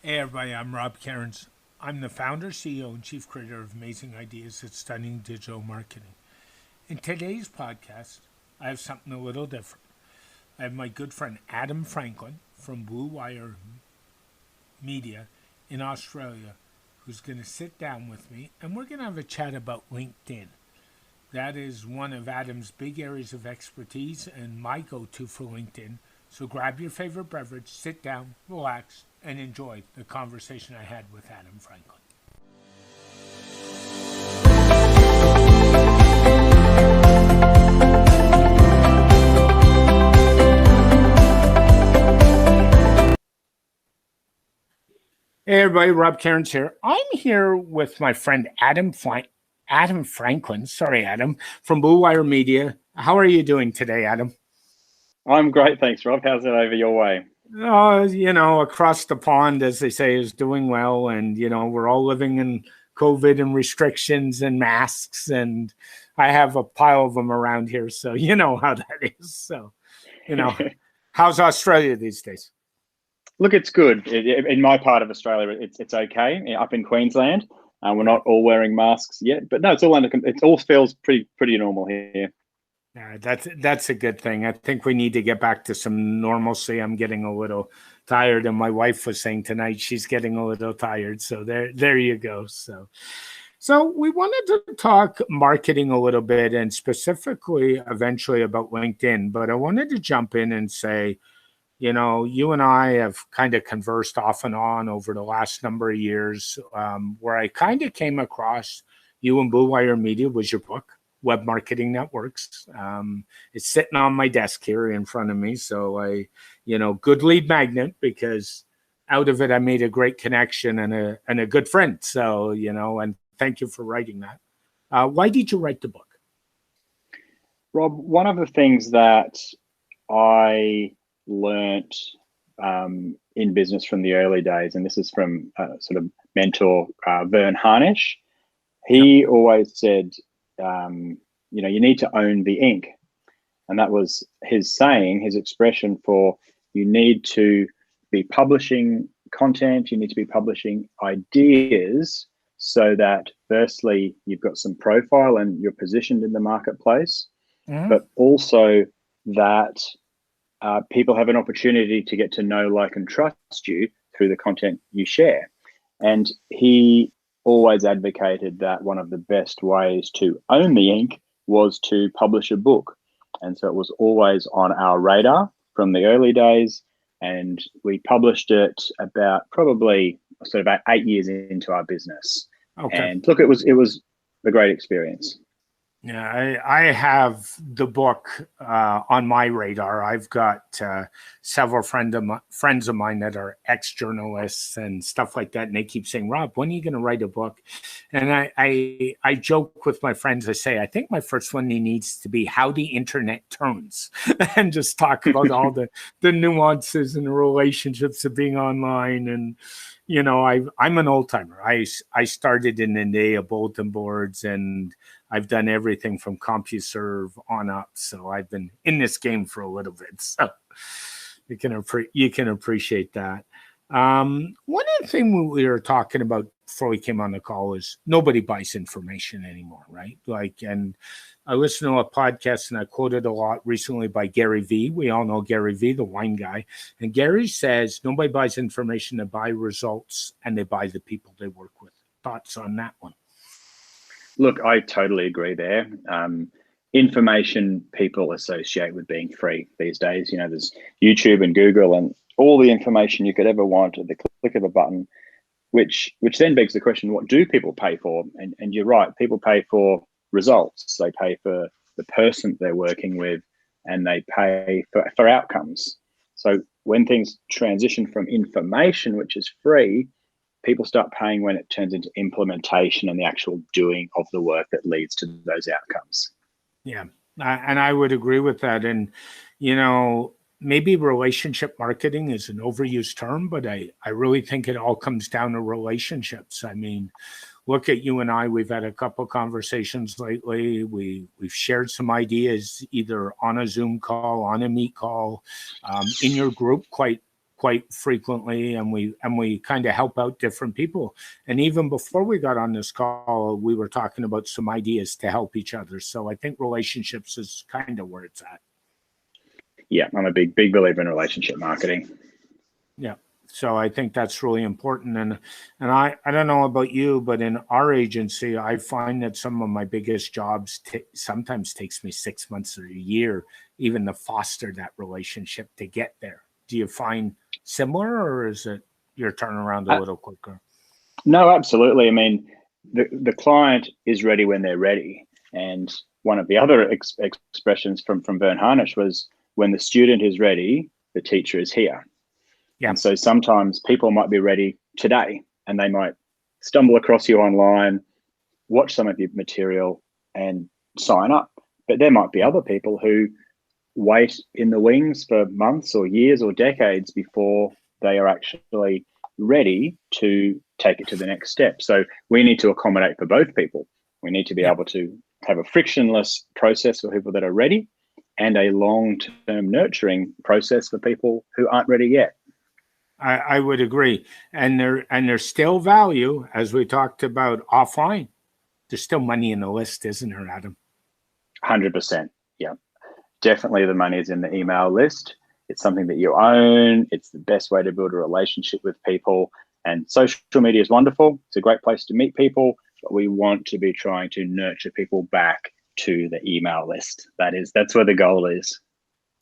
Hey everybody, I'm Rob Cairns. I'm the founder, CEO, and chief creator of Amazing Ideas at Stunning Digital Marketing. In today's podcast, I have something a little different. I have my good friend Adam Franklin from Blue Wire Media in Australia who's going to sit down with me and we're going to have a chat about LinkedIn. That is one of Adam's big areas of expertise and my go to for LinkedIn. So grab your favorite beverage, sit down, relax, and enjoy the conversation I had with Adam Franklin. Hey everybody, Rob Cairns here. I'm here with my friend Adam Franklin. Sorry, Adam, from Blue Wire Media. How are you doing today, Adam? I'm great, thanks, Rob. How's it over your way? Across the pond, as they say, is doing well. And, we're all living in COVID and restrictions and masks. And I have a pile of them around here. So, you know how that is. So, you know, how's Australia these days? Look, it's good. In my part of Australia, it's okay. Up in Queensland, we're not all wearing masks yet, but no, it's all under. It all feels pretty normal here. Yeah, that's a good thing. I think we need to get back to some normalcy. I'm getting a little tired, and my wife was saying tonight she's getting a little tired. So there you go. So we wanted to talk marketing a little bit, and specifically, eventually about LinkedIn. But I wanted to jump in and say, you and I have kind of conversed off and on over the last number of years, where I kind of came across you and Blue Wire Media was your book, Web Marketing Networks. It's sitting on my desk here in front of me. So good lead magnet, because out of it, I made a great connection and a good friend. So, and thank you for writing that. Why did you write the book? Rob, one of the things that I learnt in business from the early days, and this is from sort of mentor Vern Harnish. He always said, you need to own the ink. And that was his saying, his expression for you need to be publishing content, you need to be publishing ideas so that firstly, you've got some profile and you're positioned in the marketplace, but also that people have an opportunity to get to know, like, and trust you through the content you share. And he always advocated that one of the best ways to own the ink was to publish a book. And so it was always on our radar from the early days. And we published it about probably sort of about 8 years into our business. Okay. And look, it was a great experience. Yeah, I have the book on my radar. I've got several friends of mine that are ex-journalists and stuff like that, and they keep saying, "Rob, when are you going to write a book?" And I joke with my friends. I say, I think my first one needs to be How the Internet Turns, and just talk about all the nuances and the relationships of being online. And I'm an old timer. I started in the day of bulletin boards, and I've done everything from CompuServe on up. So I've been in this game for a little bit. So you can appreciate that. One of the things we were talking about before we came on the call is nobody buys information anymore, right? And I listened to a podcast and I quoted a lot recently by Gary Vee. We all know Gary Vee, the wine guy. And Gary says nobody buys information, they buy results, and they buy the people they work with. Thoughts on that one? Look, I totally agree there. Information people associate with being free these days. There's YouTube and Google and all the information you could ever want at the click of a button, which then begs the question, what do people pay for? And you're right, people pay for results. They pay for the person they're working with, and they pay for outcomes. So when things transition from information, which is free, people start paying when it turns into implementation and the actual doing of the work that leads to those outcomes. Yeah, and I would agree with that. And, maybe relationship marketing is an overused term, but I really think it all comes down to relationships. I mean, look at you and I. We've had a couple conversations lately. We've shared some ideas either on a Zoom call, on a Meet call, in your group quite quite frequently, and we kind of help out different people. And even before we got on this call, we were talking about some ideas to help each other. So I think relationships is kind of where it's at. Yeah, I'm a big believer in relationship marketing. Yeah. So I think that's really important. And I don't know about you, but in our agency, I find that some of my biggest jobs sometimes takes me 6 months or a year, even to foster that relationship to get there. Do you find similar, or is it your turnaround a little quicker? No, absolutely. I mean, the client is ready when they're ready. And one of the other expressions from Vern Harnish was, when the student is ready, the teacher is here. Yeah. And so sometimes people might be ready today, and they might stumble across you online, watch some of your material and sign up. But there might be other people who wait in the wings for months or years or decades before they are actually ready to take it to the next step. So we need to accommodate for both people. We need to be able to have a frictionless process for people that are ready, and a long-term nurturing process for people who aren't ready yet. I would agree. And there's still value, as we talked about offline. There's still money in the list, isn't there, Adam? 100%. Yeah, definitely the money is in the email list. It's something that you own. It's the best way to build a relationship with people. And social media is wonderful. It's a great place to meet people, but we want to be trying to nurture people back to the email list. That's where the goal is.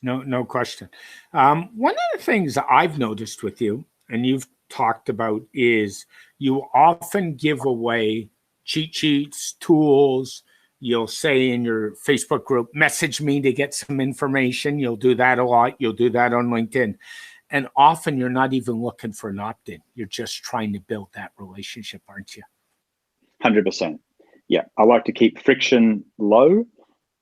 No question. One of the things I've noticed with you, and you've talked about, is you often give away cheat sheets, tools. You'll say in your Facebook group, message me to get some information. You'll do that a lot. You'll do that on LinkedIn. And often you're not even looking for an opt-in. You're just trying to build that relationship, aren't you? 100%. Yeah, I like to keep friction low,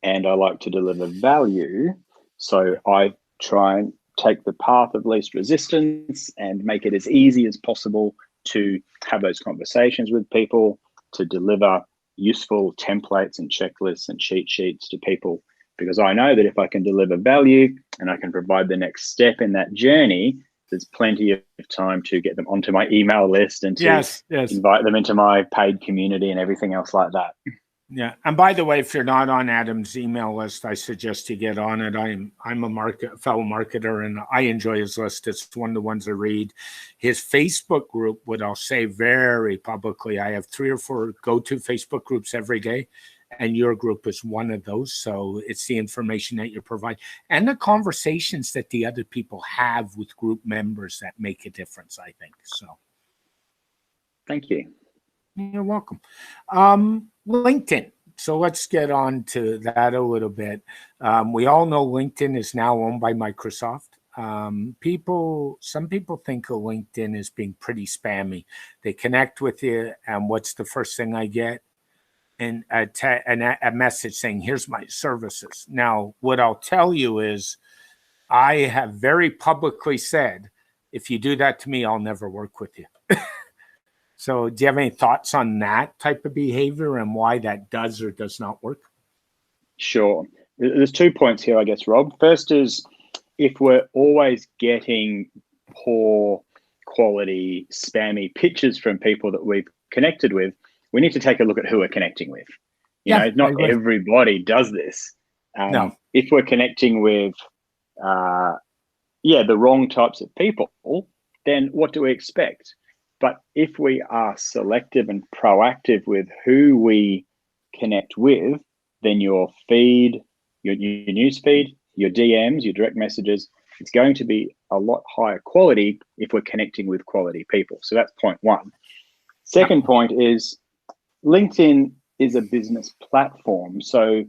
and I like to deliver value. So I try and take the path of least resistance and make it as easy as possible to have those conversations with people, to deliver useful templates and checklists and cheat sheets to people, because I know that if I can deliver value and I can provide the next step in that journey, there's plenty of time to get them onto my email list and to invite them into my paid community and everything else like that. Yeah. And by the way, if you're not on Adam's email list, I suggest you get on it. I'm a fellow marketer, and I enjoy his list. It's one of the ones I read. His Facebook group, what I'll say very publicly, I have 3 or 4 go-to Facebook groups every day, and your group is one of those. So it's the information that you provide and the conversations that the other people have with group members that make a difference, I think. So thank you. You're welcome. LinkedIn. So let's get on to that a little bit. We all know LinkedIn is now owned by Microsoft. Some people think of LinkedIn as being pretty spammy. They connect with you, and what's the first thing I get? And a message saying, here's my services. Now, what I'll tell you is I have very publicly said, if you do that to me, I'll never work with you. So do you have any thoughts on that type of behavior and why that does or does not work? Sure. There's 2 points here, I guess, Rob. First is, if we're always getting poor quality, spammy pictures from people that we've connected with, we need to take a look at who we're connecting with. You know, not everybody does this. No. If we're connecting with, the wrong types of people, then what do we expect? But if we are selective and proactive with who we connect with, then your feed, your news feed, your DMs, your direct messages, it's going to be a lot higher quality if we're connecting with quality people. So that's point one. Second point is, LinkedIn is a business platform. So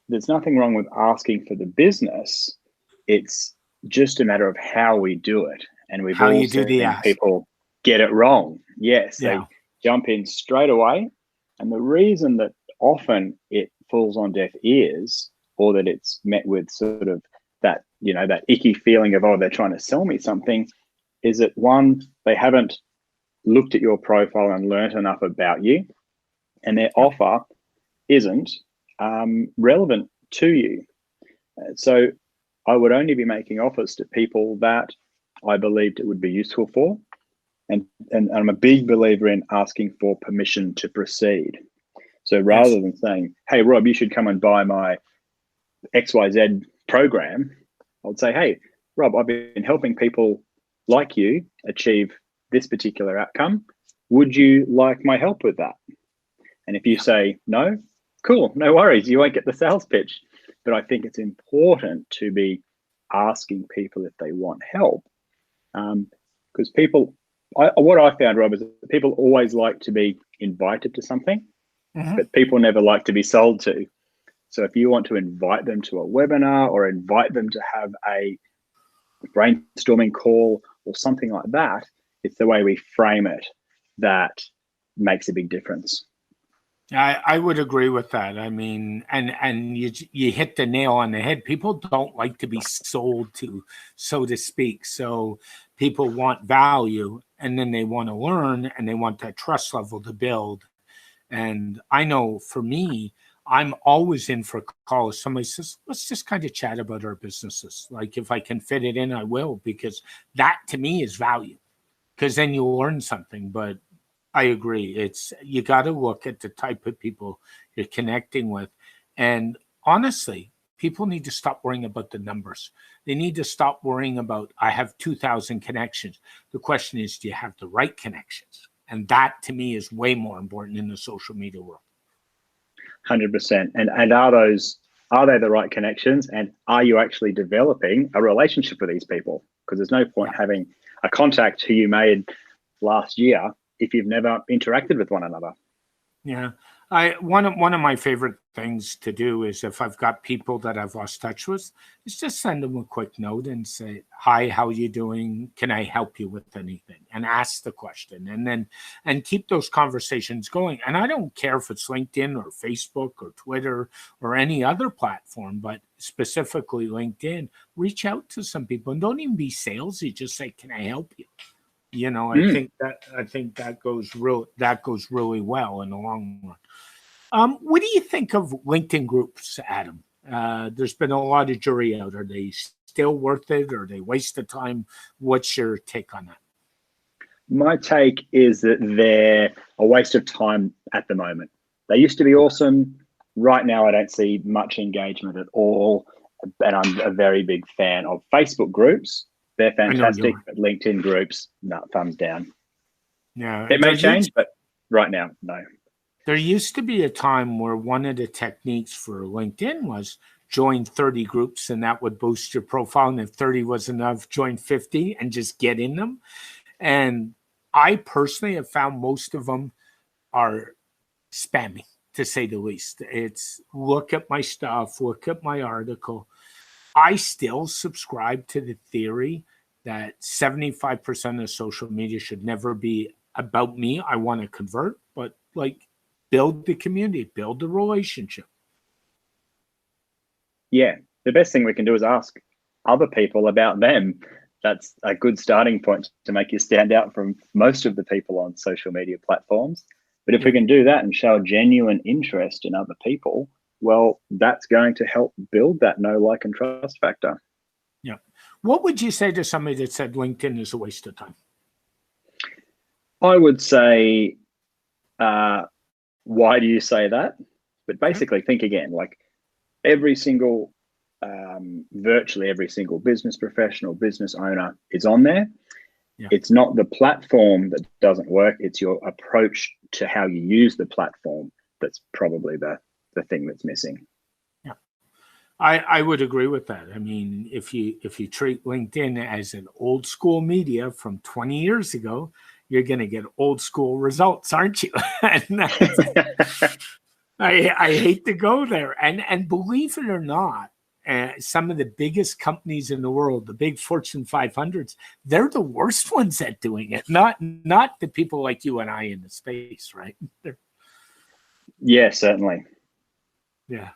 there's nothing wrong with asking for the business. It's just a matter of how we do it. And we've all seen people get it wrong. Yes, they jump in straight away. And the reason that often it falls on deaf ears, or that it's met with sort of that, that icky feeling of, oh, they're trying to sell me something, is that, one, they haven't looked at your profile and learnt enough about you, and their offer isn't relevant to you. So I would only be making offers to people that I believed it would be useful for. And I'm a big believer in asking for permission to proceed. So rather than saying, hey, Rob, you should come and buy my XYZ program, I would say, hey, Rob, I've been helping people like you achieve this particular outcome. Would you like my help with that? And if you say no, cool, no worries, you won't get the sales pitch. But I think it's important to be asking people if they want help. Because what I found, Rob, is that people always like to be invited to something, but people never like to be sold to. So if you want to invite them to a webinar or invite them to have a brainstorming call or something like that, it's the way we frame it that makes a big difference. I would agree with that. I mean, and you hit the nail on the head. People don't like to be sold to, so to speak. So people want value, and then they want to learn, and they want that trust level to build. And I know for me, I'm always in for a call. If somebody says, let's just kind of chat about our businesses. Like if I can fit it in, I will, because that to me is value, because then you'll learn something. But I agree. You got to look at the type of people you're connecting with. And honestly, people need to stop worrying about the numbers. They need to stop worrying about, I have 2,000 connections. The question is, do you have the right connections? And that to me is way more important in the social media world. 100%. And are they the right connections? And are you actually developing a relationship with these people? Because there's no point having a contact who you made last year if you've never interacted with one another. Yeah. One of my favorite things to do is, if I've got people that I've lost touch with, is just send them a quick note and say, hi, how are you doing? Can I help you with anything? And ask the question, and keep those conversations going. And I don't care if it's LinkedIn or Facebook or Twitter or any other platform, but specifically LinkedIn, reach out to some people, and don't even be salesy. Just say, can I help you? You know, I think that goes really well in the long run. What do you think of LinkedIn groups, Adam? There's been a lot of jury out. Are they still worth it? Or are they waste of time? What's your take on that? My take is that they're a waste of time at the moment. They used to be awesome. Right now, I don't see much engagement at all. And I'm a very big fan of Facebook groups. They're fantastic, but LinkedIn groups, no, thumbs down. Yeah, it may change, but right now, no. There used to be a time where one of the techniques for LinkedIn was join 30 groups, and that would boost your profile. And if 30 was enough, join 50 and just get in them. And I personally have found most of them are spammy, to say the least. It's look at my stuff, look at my article. I still subscribe to the theory that 75% of social media should never be about me. I want to convert, but like build the community, build the relationship. Yeah, the best thing we can do is ask other people about them. That's a good starting point to make you stand out from most of the people on social media platforms. But if we can do that and show genuine interest in other people, well, that's going to help build that know, like, and trust factor. Yeah. What would you say to somebody that said LinkedIn is a waste of time? I would say, why do you say that? But basically, think again, like virtually every single business professional, business owner is on there. Yeah. It's not the platform that doesn't work. It's your approach to how you use the platform that's probably the thing that's missing. Yeah, I would agree with that. I mean, if you treat LinkedIn as an old school media from 20 years ago, you're going to get old school results, aren't you? And I hate to go there. And believe it or not, some of the biggest companies in the world, the big Fortune 500s, they're the worst ones at doing it. Not the people like you and I in the space, right? Yeah, certainly. Yeah.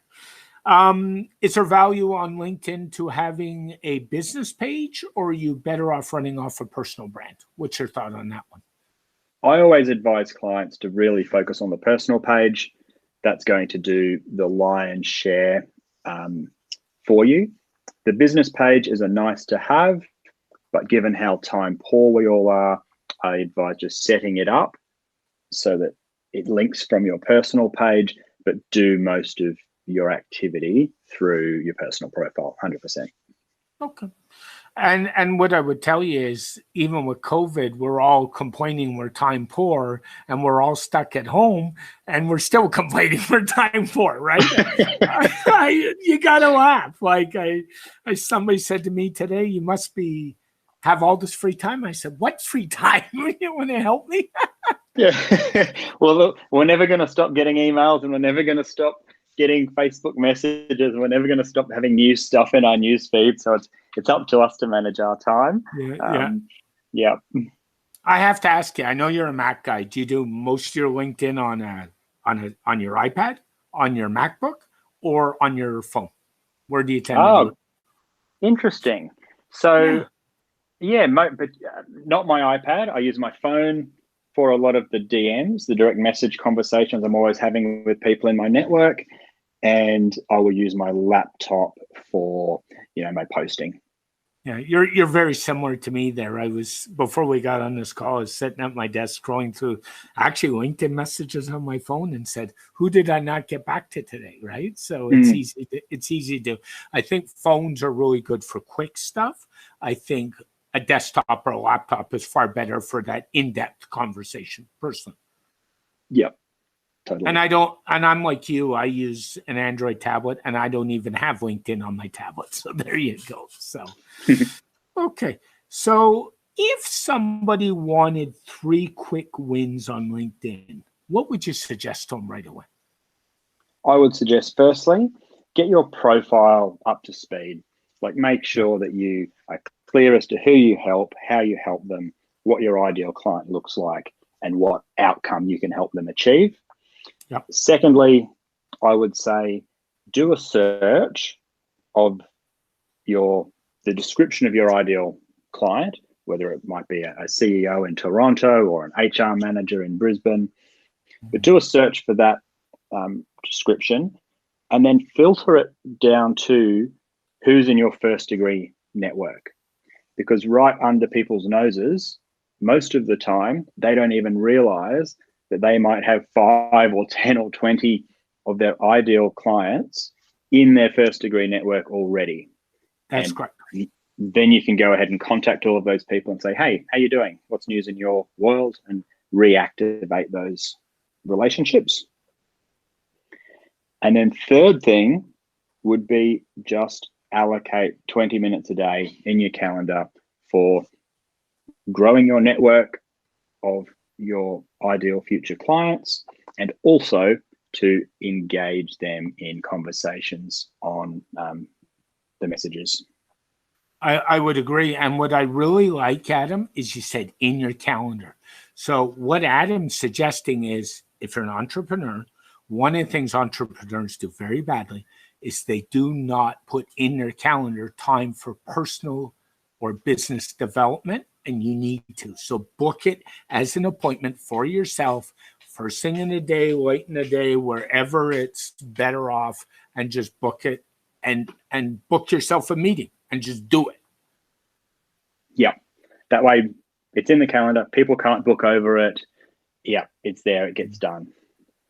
Is there value on LinkedIn to having a business page, or are you better off running off a personal brand? What's your thought on that one? I always advise clients to really focus on the personal page. That's going to do the lion's share for you. The business page is a nice to have, But given how time poor we all are, I advise just setting it up so that it links from your personal page, but do most of your activity through your personal profile, 100%. Okay. And what I would tell you is, even with COVID, we're all complaining we're time poor, and we're all stuck at home, and we're still complaining we're time poor, right? You gotta laugh. Like somebody said to me today, "You must have all this free time." I said, "What free time? You want to help me?" Yeah. Well, look, we're never going to stop getting emails, and we're never going to stop getting Facebook messages, and we're never going to stop having news stuff in our news feed. So it's up to us to manage our time. Yeah. I have to ask you. I know you're a Mac guy. Do you do most of your LinkedIn on your iPad, on your MacBook, or on your phone? Where do you tend to do it? Interesting. So, but not my iPad. I use my phone for a lot of the DMs, the direct message conversations I'm always having with people in my network, and I will use my laptop for my posting. Yeah, you're very similar to me there. Before we got on this call, I was sitting at my desk scrolling through actually LinkedIn messages on my phone and said, "Who did I not get back to today?" Right? So it's easy. It's easy to do. I think phones are really good for quick stuff. I think a desktop or a laptop is far better for that in-depth conversation, personally. Yep. Totally. And I'm like you, I use an Android tablet, and I don't even have LinkedIn on my tablet. So there you go. So, okay. So if somebody wanted 3 quick wins on LinkedIn, what would you suggest to them right away? I would suggest, firstly, get your profile up to speed. Like, make sure that you are clear as to who you help, how you help them, what your ideal client looks like, and what outcome you can help them achieve. Yep. Secondly, I would say do a search of the description of your ideal client, whether it might be a CEO in Toronto or an HR manager in Brisbane. But do a search for that description, and then filter it down to who's in your first degree network. Because right under people's noses, most of the time, they don't even realize that they might have 5 or 10 or 20 of their ideal clients in their first degree network already. That's correct. Then you can go ahead and contact all of those people and say, "Hey, how you doing? What's news in your world?" and reactivate those relationships. And then third thing would be just allocate 20 minutes a day in your calendar for growing your network of your ideal future clients, and also to engage them in conversations on the messages. I would agree. And what I really like, Adam, is you said in your calendar. So what Adam's suggesting is, if you're an entrepreneur, one of the things entrepreneurs do very badly is they do not put in their calendar time for personal or business development, and you need to. So book it as an appointment for yourself, first thing in the day, late in the day, wherever it's better off, and just book it and book yourself a meeting and just do it. Yeah, that way it's in the calendar. People can't book over it. Yeah, it's there. It gets done.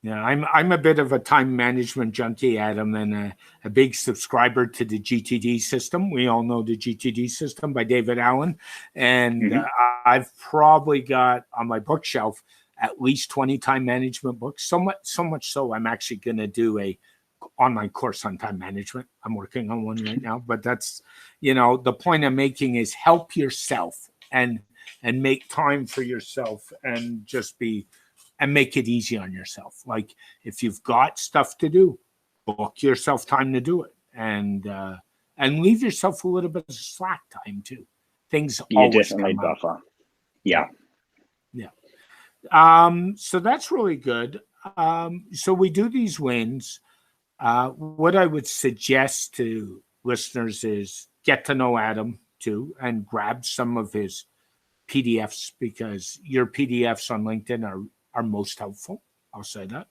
Yeah, I'm a bit of a time management junkie, Adam, and a big subscriber to the GTD system. We all know the GTD system by David Allen, and I've probably got on my bookshelf at least 20 time management books. So much so I'm actually going to do a online course on time management. I'm working on one right now, but that's, the point I'm making is help yourself and make time for yourself, and just make it easy on yourself. Like, if you've got stuff to do, book yourself time to do it, and leave yourself a little bit of slack time too. Things always definitely come buffer. Out. Yeah. So that's really good. So we do these wins. What I would suggest to listeners is get to know Adam too, and grab some of his PDFs, because your PDFs on LinkedIn are most helpful. I'll say that.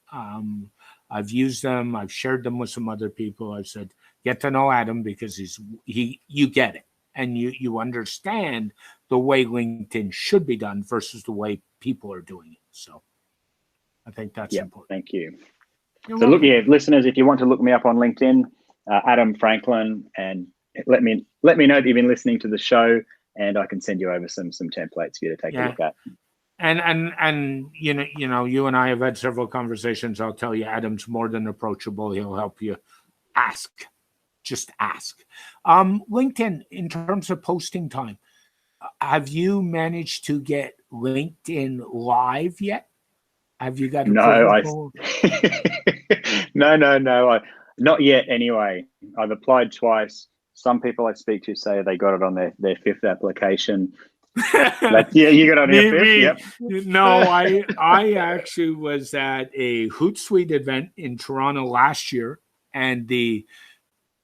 I've used them. I've shared them with some other people. I've said, get to know Adam, because you get it. and you understand the way LinkedIn should be done versus the way people are doing it. So I think that's important. Thank you. You're So welcome. listeners, if you want to look me up on LinkedIn, Adam Franklin, and let me know that you've been listening to the show, and I can send you over some templates for you to take a look at. And you know, you and I have had several conversations. I'll tell you, Adam's more than approachable. He'll help you. Just ask. LinkedIn, in terms of posting time, have you managed to get LinkedIn Live yet? Have you got No, no, not yet. Anyway, I've applied twice. Some people I speak to say they got it on their fifth application. You got on your fifth. Yep. No, I actually was at a Hootsuite event in Toronto last year, and the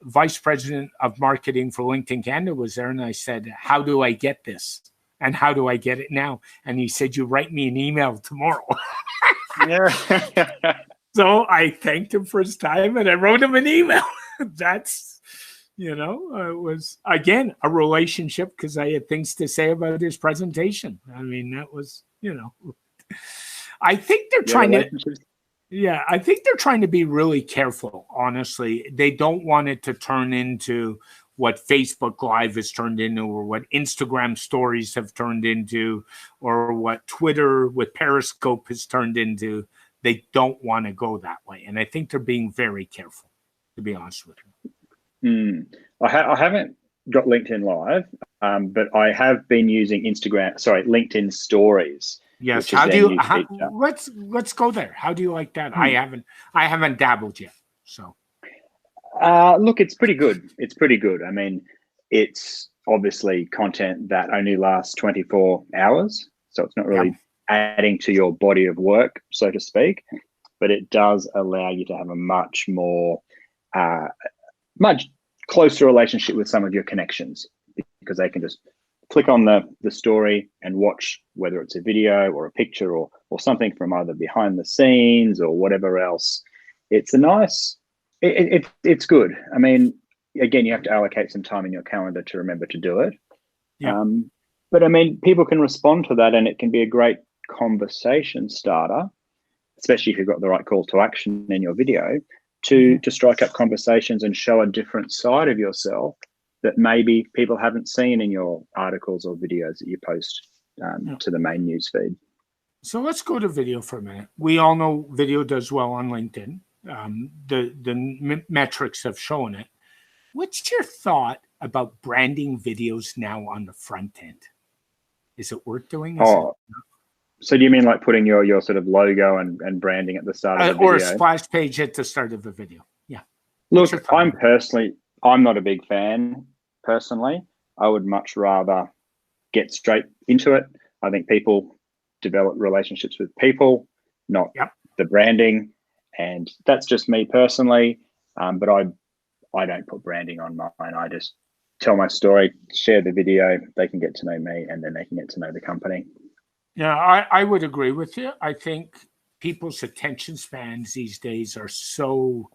vice president of marketing for LinkedIn Canada was there, and I said, "How do I get this? And how do I get it now?" And he said, "You write me an email tomorrow." So I thanked him for his time, and I wrote him an email. That's, it was, again, a relationship because I had things to say about his presentation. I mean, that was, I think they're trying to, I think they're trying to be really careful, honestly. They don't want it to turn into what Facebook Live has turned into, or what Instagram stories have turned into, or what Twitter with Periscope has turned into. They don't want to go that way. And I think they're being very careful, to be honest with you. I haven't got LinkedIn Live, but I have been using LinkedIn Stories. Yes. How do you, let's go there. How do you like that? I haven't dabbled yet. So. Look, it's pretty good. I mean, it's obviously content that only lasts 24 hours. So it's not really adding to your body of work, so to speak, but it does allow you to have a much closer relationship with some of your connections, because they can just click on the story and watch, whether it's a video or a picture or something from either behind the scenes or whatever else. It's a nice, it's good. I mean, again, you have to allocate some time in your calendar to remember to do it. Yeah. But I mean, people can respond to that, and it can be a great conversation starter, especially if you've got the right call to action in your video to strike up conversations and show a different side of yourself that maybe people haven't seen in your articles or videos that you post to the main news feed. So let's go to video for a minute. We all know video does well on LinkedIn. The metrics have shown it. What's your thought about branding videos now on the front end? Is it worth doing? So do you mean like putting your sort of logo and branding at the start of the video? Or a splash page at the start of the video? Yeah. Look, I'm not a big fan, personally. I would much rather get straight into it. I think people develop relationships with people, not the branding. And that's just me personally. But I don't put branding on mine. I just tell my story, share the video. They can get to know me, and then they can get to know the company. Yeah, I would agree with you. I think people's attention spans these days are so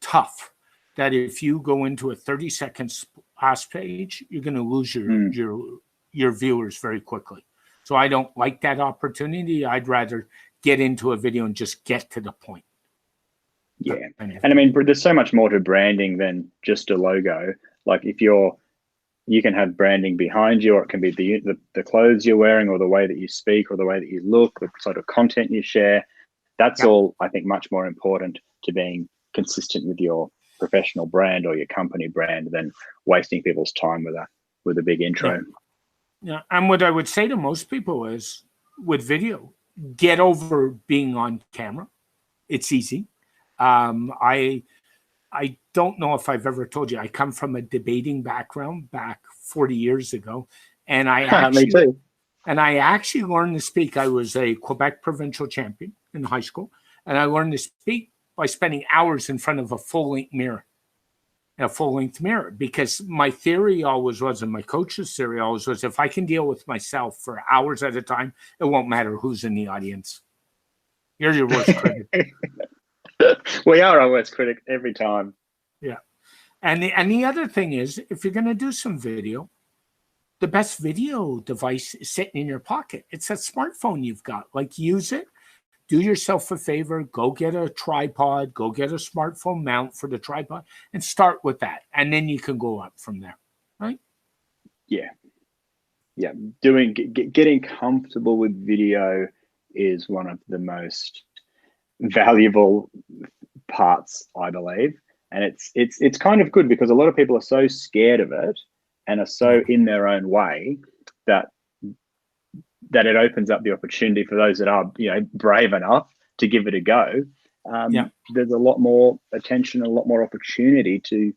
tough that if you go into a 30-second splash page, you're going to lose your viewers very quickly. So I don't like that opportunity. I'd rather get into a video and just get to the point. Yeah. And I mean, there's so much more to branding than just a logo. Like you can have branding behind you, or it can be the clothes you're wearing, or the way that you speak, or the way that you look, the sort of content you share. That's all, I think, much more important to being consistent with your professional brand or your company brand than wasting people's time with a big intro. Yeah. And what I would say to most people is, with video, get over being on camera. It's easy. I don't know if I've ever told you, I come from a debating background back 40 years ago. And I actually learned to speak. I was a Quebec provincial champion in high school. And I learned to speak by spending hours in front of a full-length mirror, because my theory always was, and my coach's theory always was, if I can deal with myself for hours at a time, it won't matter who's in the audience. You're your worst critic. We are our worst critic every time. Yeah. And the other thing is, if you're going to do some video, the best video device is sitting in your pocket. It's a smartphone you've got. Like, use it. Do yourself a favor. Go get a tripod. Go get a smartphone mount for the tripod and start with that. And then you can go up from there, right? Yeah. Yeah. Getting comfortable with video is one of the most valuable parts, I believe. And it's kind of good because a lot of people are so scared of it and are so in their own way that it opens up the opportunity for those that are, brave enough to give it a go. There's a lot more attention, a lot more opportunity to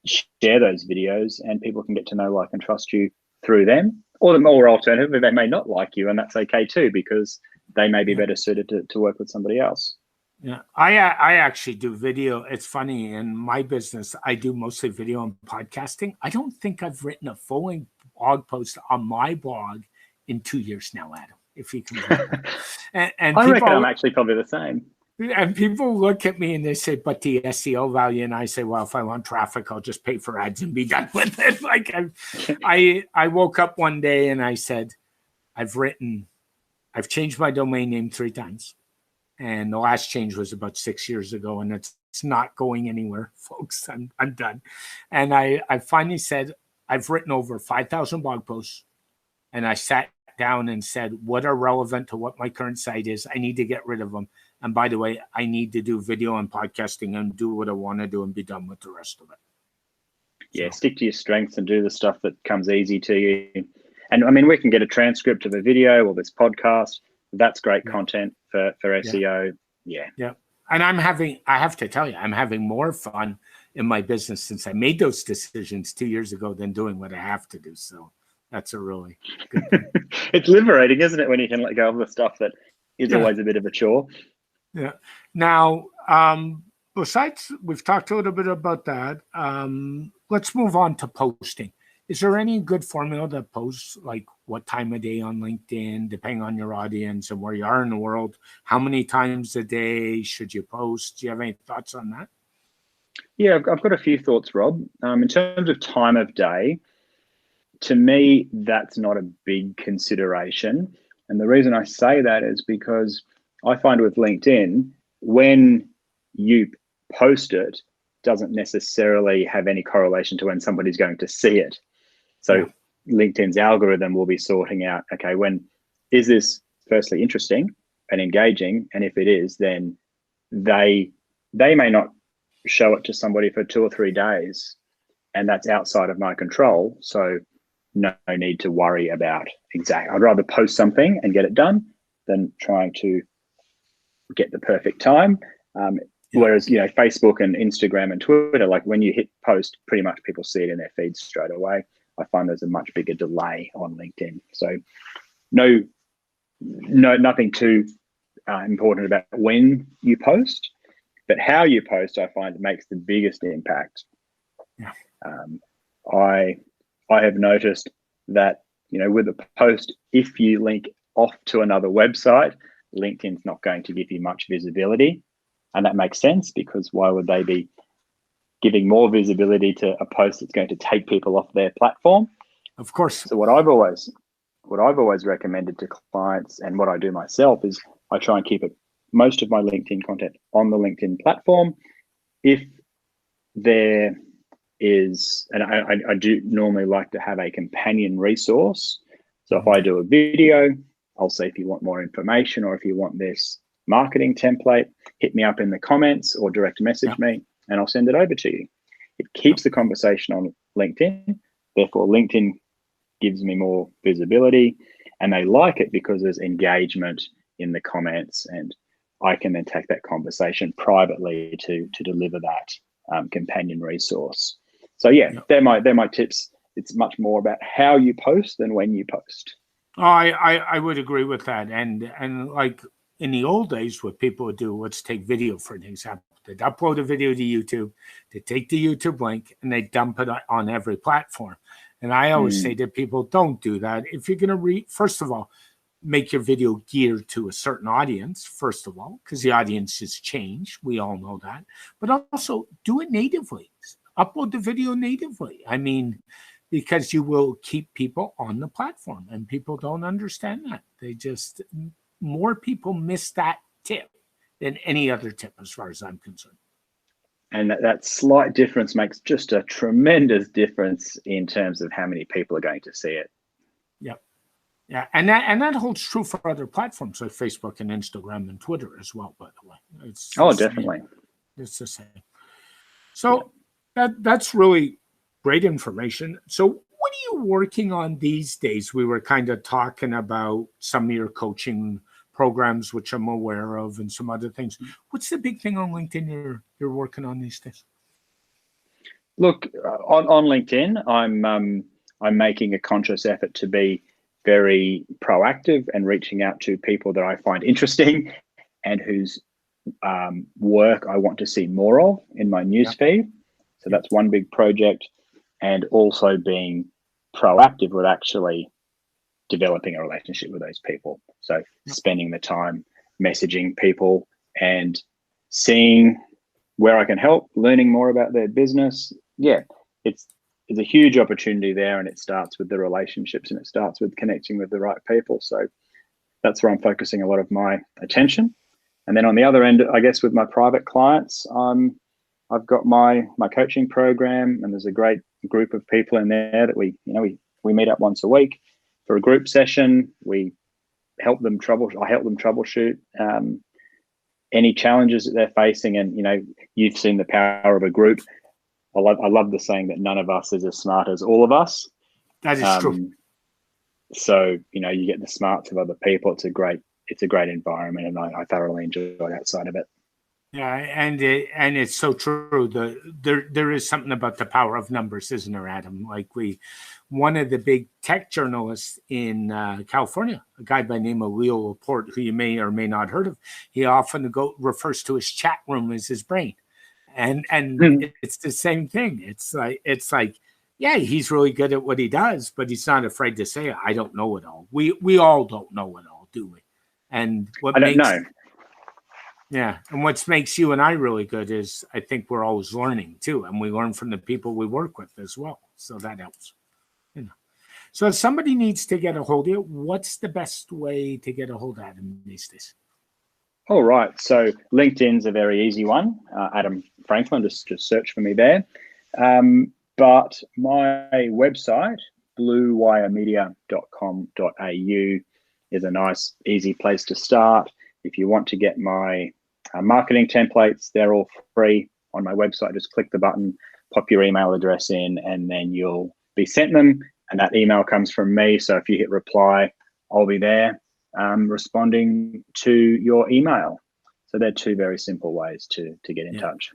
share those videos, and people can get to know, like, and trust you through them. Or the more alternative, they may not like you, and that's okay too, because they may be better suited to work with somebody else. Yeah, I actually do video. It's funny, in my business, I do mostly video and podcasting. I don't think I've written a full-length blog post on my blog in 2 years now, Adam, if you can believe that. And I reckon I'm actually probably the same. And people look at me and they say, but the SEO value, and I say, well, if I want traffic, I'll just pay for ads and be done with it. Like, I woke up one day and I said, I've changed my domain name 3 times. And the last change was about 6 years ago, and it's not going anywhere, folks. I'm done. And I finally said, I've written over 5,000 blog posts, and I sat down and said, what are relevant to what my current site is? I need to get rid of them. And by the way, I need to do video and podcasting and do what I want to do and be done with the rest of it. Yeah, stick to your strengths and do the stuff that comes easy to you. And I mean, we can get a transcript of a video or this podcast. That's great content for SEO. Yeah. And I have to tell you, I'm having more fun in my business since I made those decisions 2 years ago than doing what I have to do. So that's a really good thing. It's liberating, isn't it, when you can let go of the stuff that is always a bit of a chore? Yeah. Now, besides, we've talked a little bit about that. Let's move on to posting. Is there any good formula that posts, like what time of day on LinkedIn, depending on your audience and where you are in the world? How many times a day should you post? Do you have any thoughts on that? Yeah, I've got a few thoughts, Rob. In terms of time of day, to me, that's not a big consideration. And the reason I say that is because I find with LinkedIn, when you post it, doesn't necessarily have any correlation to when somebody's going to see it. So LinkedIn's algorithm will be sorting out, okay, when is this firstly interesting and engaging? And if it is, then they may not show it to somebody for 2 or 3 days, and that's outside of my control. So no need to worry about exact. I'd rather post something and get it done than trying to get the perfect time. Whereas, Facebook and Instagram and Twitter, like when you hit post, pretty much people see it in their feeds straight away. I find there's a much bigger delay on LinkedIn. So nothing too important about when you post, but how you post, I find, makes the biggest impact. Yeah. I have noticed that, with a post, if you link off to another website, LinkedIn's not going to give you much visibility. And that makes sense, because why would they be giving more visibility to a post that's going to take people off their platform? Of course. So what I've always recommended to clients, and what I do myself, is I try and keep most of my LinkedIn content on the LinkedIn platform. If there is, and I do normally like to have a companion resource. So if I do a video, I'll say, if you want more information or if you want this marketing template, hit me up in the comments or direct message me, and I'll send it over to you. It keeps the conversation on LinkedIn. Therefore, LinkedIn gives me more visibility, and they like it because there's engagement in the comments, and I can then take that conversation privately to deliver that companion resource. So they're my tips. It's much more about how you post than when you post. Oh, I would agree with that. And like in the old days, what people would do, let's take video for an example. They'd upload a video to YouTube, they take the YouTube link, and they dump it on every platform. And I always say to people, don't do that. If you're going to first of all, make your video geared to a certain audience, first of all, because the audiences change. We all know that. But also do it natively. upload the video natively. I mean, because you will keep people on the platform, and people don't understand that. More people miss that tip than any other tip, as far as I'm concerned. And that slight difference makes just a tremendous difference in terms of how many people are going to see it. Yep. Yeah, and that holds true for other platforms like Facebook and Instagram and Twitter as well, by the way. Definitely. It's the same. So that's really great information. So what are you working on these days? We were kind of talking about some of your coaching programs, which I'm aware of, and some other things. What's the big thing on LinkedIn you're working on these days? Look, on LinkedIn, I'm making a conscious effort to be very proactive and reaching out to people that I find interesting and whose work I want to see more of in my newsfeed. So that's one big project, and also being proactive with actually developing a relationship with those people. So spending the time messaging people and seeing where I can help, learning more about their business. Yeah, it's a huge opportunity there, and it starts with the relationships, and it starts with connecting with the right people. So that's where I'm focusing a lot of my attention. And then on the other end, I guess with my private clients, I've got my coaching program, and there's a great group of people in there that we meet up once a week for a group session. I help them troubleshoot any challenges that they're facing. And you've seen the power of a group. I love the saying that none of us is as smart as all of us. That is true. So you get the smarts of other people. It's a great environment, and I thoroughly enjoy that side of it. Yeah, and it's so true. There is something about the power of numbers, isn't there, Adam? Like one of the big tech journalists in California, a guy by the name of Leo Laporte, who you may or may not heard of, he often refers to his chat room as his brain, and it's the same thing. It's like, yeah, he's really good at what he does, but he's not afraid to say, "I don't know it all." We all don't know it all, do we? And I don't know. Yeah, and what makes you and I really good is I think we're always learning too, and we learn from the people we work with as well. So that helps. So if somebody needs to get a hold of you, what's the best way to get a hold of Adam these days? All right. So LinkedIn's a very easy one. Adam Franklin, just search for me there. But my website, bluewiremedia.com.au, is a nice, easy place to start. If you want to get my marketing templates, they're all free on my website. Just click the button, pop your email address in, and then you'll be sent them. And that email comes from me. So if you hit reply, I'll be there responding to your email. So they're two very simple ways to get in touch.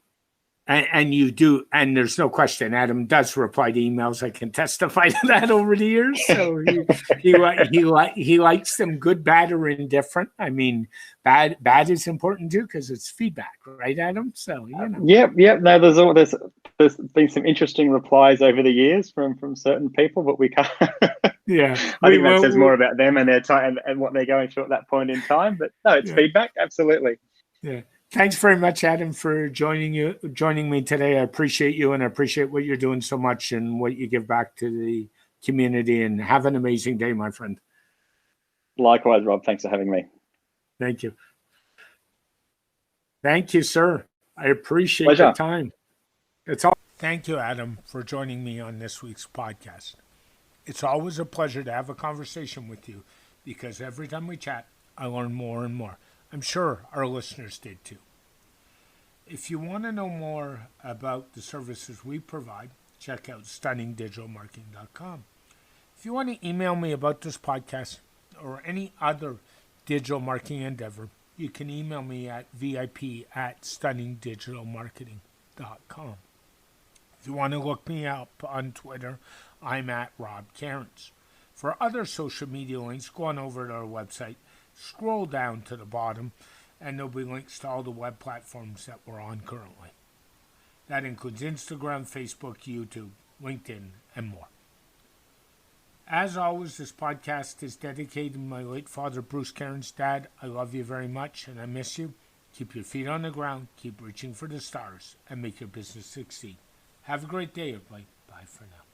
And you do, and there's no question, Adam does reply to emails. I can testify to that over the years. So he likes them, good, bad, or indifferent. I mean, bad is important too because it's feedback, right, Adam? So Yep. No, there's been some interesting replies over the years from certain people, but we can't. Yeah, I think that says more about them and their time and what they're going through at that point in time. But no, it's feedback, absolutely. Yeah. Thanks very much, Adam, for joining me today. I appreciate you, and I appreciate what you're doing so much and what you give back to the community. And have an amazing day, my friend. Likewise, Rob. Thanks for having me. Thank you. Thank you, sir. I appreciate the time. It's all. Thank you, Adam, for joining me on this week's podcast. It's always a pleasure to have a conversation with you because every time we chat, I learn more and more. I'm sure our listeners did too. If you want to know more about the services we provide, check out stunningdigitalmarketing.com. If you want to email me about this podcast or any other digital marketing endeavor, you can email me at vip@stunningdigitalmarketing.com. If you want to look me up on Twitter, I'm at Rob Cairns. For other social media links, go on over to our website, scroll down to the bottom, and there'll be links to all the web platforms that we're on currently. That includes Instagram, Facebook, YouTube, LinkedIn, and more. As always, this podcast is dedicated to my late father, Bruce Cairns' dad. I love you very much, and I miss you. Keep your feet on the ground, keep reaching for the stars, and make your business succeed. Have a great day, everybody. Bye for now.